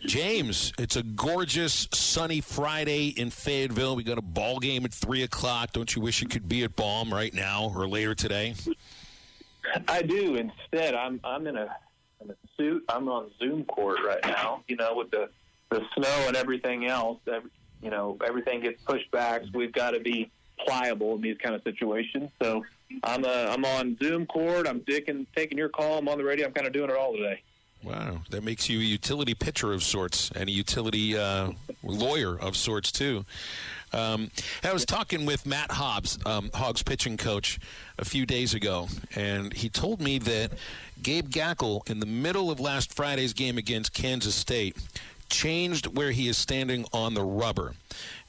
James, it's a gorgeous, sunny Friday in Fayetteville. We got a ball game at 3 o'clock. Don't you wish you could be at Baum right now or later today? I do. Instead, I'm in a suit. I'm on Zoom court right now, with the snow and everything else. Everything gets pushed back. So we've got to be pliable in these kind of situations. So I'm on Zoom court. I'm taking your call. I'm on the radio. I'm kind of doing it all today. Wow, that makes you a utility pitcher of sorts and a utility lawyer of sorts, too. I was talking with Matt Hobbs, Hogs pitching coach, a few days ago, and he told me that Gabe Gaeckle, in the middle of last Friday's game against Kansas State, changed where he is standing on the rubber.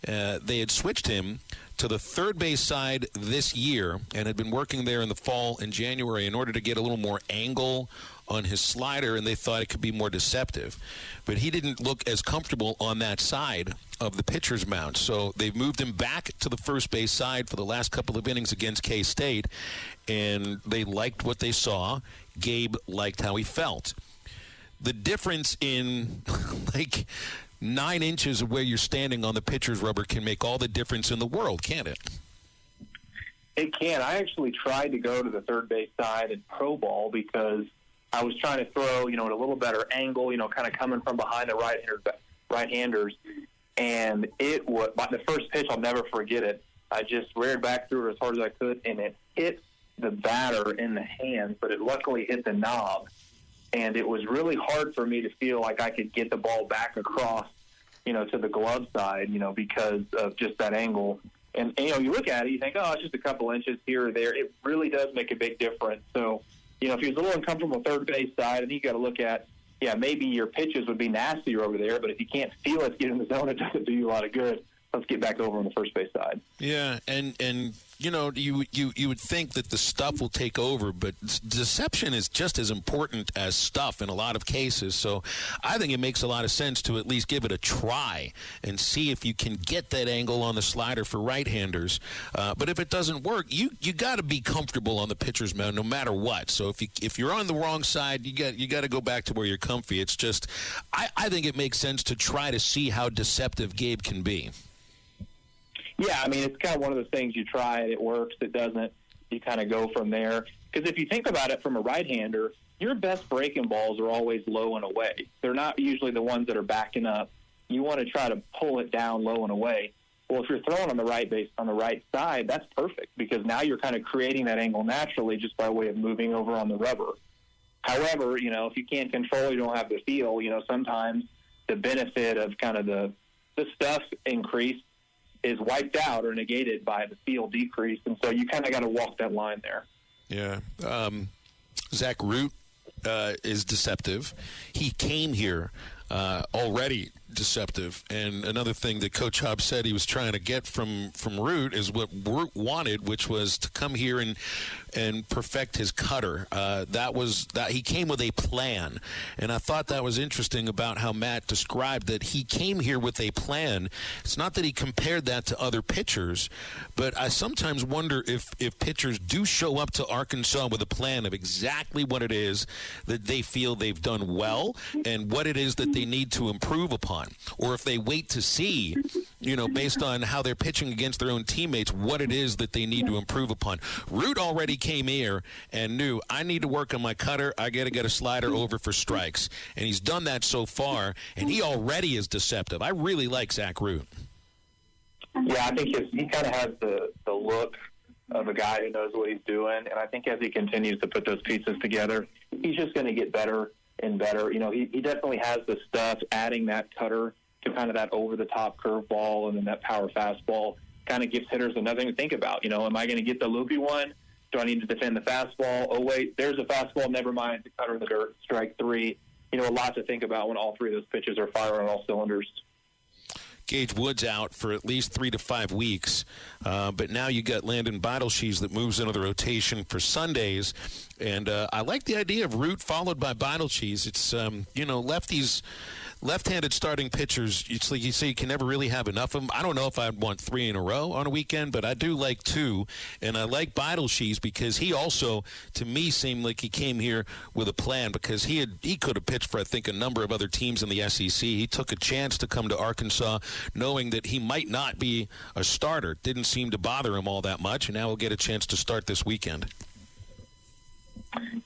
They had switched him to the third base side this year and had been working there in the fall and January in order to get a little more angle on his slider, and they thought it could be more deceptive. But he didn't look as comfortable on that side of the pitcher's mound. So they've moved him back to the first base side for the last couple of innings against K-State, and they liked what they saw. Gabe liked how he felt. The difference in, 9 inches of where you're standing on the pitcher's rubber can make all the difference in the world, can't it? It can. I actually tried to go to the third base side in pro ball because I was trying to throw, at a little better angle, kind of coming from behind the right-handers. And it was the first pitch, I'll never forget it. I just reared back through it as hard as I could, and it hit the batter in the hand, but it luckily hit the knob. And it was really hard for me to feel like I could get the ball back across, to the glove side, because of just that angle. And, you look at it, you think, oh, it's just a couple inches here or there. It really does make a big difference. So, if he was a little uncomfortable third base side, and you got to look at, maybe your pitches would be nastier over there, but if you can't feel it get in the zone, it doesn't do you a lot of good. Let's get back over on the first base side. Yeah, and you would think that the stuff will take over, but deception is just as important as stuff in a lot of cases. So I think it makes a lot of sense to at least give it a try and see if you can get that angle on the slider for right-handers. But if it doesn't work, you got to be comfortable on the pitcher's mound no matter what. So if you're on the wrong side, you got to go back to where you're comfy. It's just I think it makes sense to try to see how deceptive Gabe can be. Yeah, it's kind of one of those things you try, it works, it doesn't, you kind of go from there. Because if you think about it from a right-hander, your best breaking balls are always low and away. They're not usually the ones that are backing up. You want to try to pull it down low and away. Well, if you're throwing on the right base, on the right side, that's perfect because now you're kind of creating that angle naturally just by way of moving over on the rubber. However, if you can't control, you don't have the feel, sometimes the benefit of kind of the stuff increase is wiped out or negated by the feel decrease, and so you kind of got to walk that line there. Yeah. Zach Root is deceptive. He came here already deceptive, and another thing that Coach Hobbs said he was trying to get from Root is what Root wanted, which was to come here and perfect his cutter. That he came with a plan, and I thought that was interesting about how Matt described that he came here with a plan. It's not that he compared that to other pitchers, but I sometimes wonder if pitchers do show up to Arkansas with a plan of exactly what it is that they feel they've done well and what it is that they need to improve upon, or if they wait to see, based on how they're pitching against their own teammates, what it is that they need to improve upon. Root already came here and knew, I need to work on my cutter. I got to get a slider over for strikes. And he's done that so far, and he already is deceptive. I really like Zach Root. Yeah, I think he kind of has the look of a guy who knows what he's doing, and I think as he continues to put those pieces together, he's just going to get better and better. He definitely has the stuff, adding that cutter to kind of that over-the-top curveball and then that power fastball kind of gives hitters another thing to think about. Am I going to get the loopy one? Do I need to defend the fastball? Oh, wait, there's a fastball. Never mind. The cutter in the dirt, strike three. A lot to think about when all three of those pitches are firing on all cylinders. Gage Wood's out for at least 3 to 5 weeks, but now you got Landon Beidelshees that moves into the rotation for Sundays, and I like the idea of Root followed by Beidelshees. It's lefties left-handed starting pitchers, it's like you say, you can never really have enough of them. I don't know if I'd want 3 in a row on a weekend, but I do like 2. And I like Beidelshees because he also, to me, seemed like he came here with a plan, because he could have pitched for, I think, a number of other teams in the SEC. He took a chance to come to Arkansas knowing that he might not be a starter. Didn't seem to bother him all that much, and now he'll get a chance to start this weekend.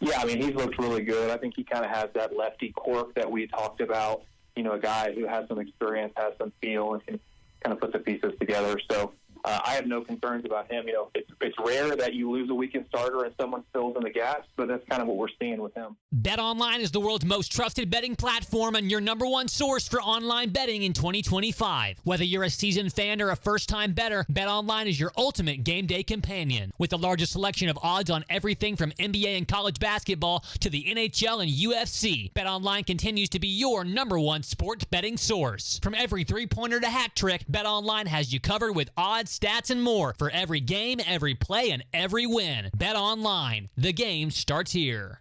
Yeah, I mean, he's looked really good. I think he kind of has that lefty quirk that we talked about. You know, a guy who has some experience, has some feel, and can kind of put the pieces together. So I have no concerns about him. You know, it's rare that you lose a weekend starter and someone fills in the gaps, but that's kind of what we're seeing with him. BetOnline is the world's most trusted betting platform and your number one source for online betting in 2025. Whether you're a seasoned fan or a first-time bettor, BetOnline is your ultimate game day companion. With the largest selection of odds on everything from NBA and college basketball to the NHL and UFC, BetOnline continues to be your number one sports betting source. From every three-pointer to hat trick, BetOnline has you covered with odds, stats, and more for every game, every play, and every win. BetOnline, the game starts here.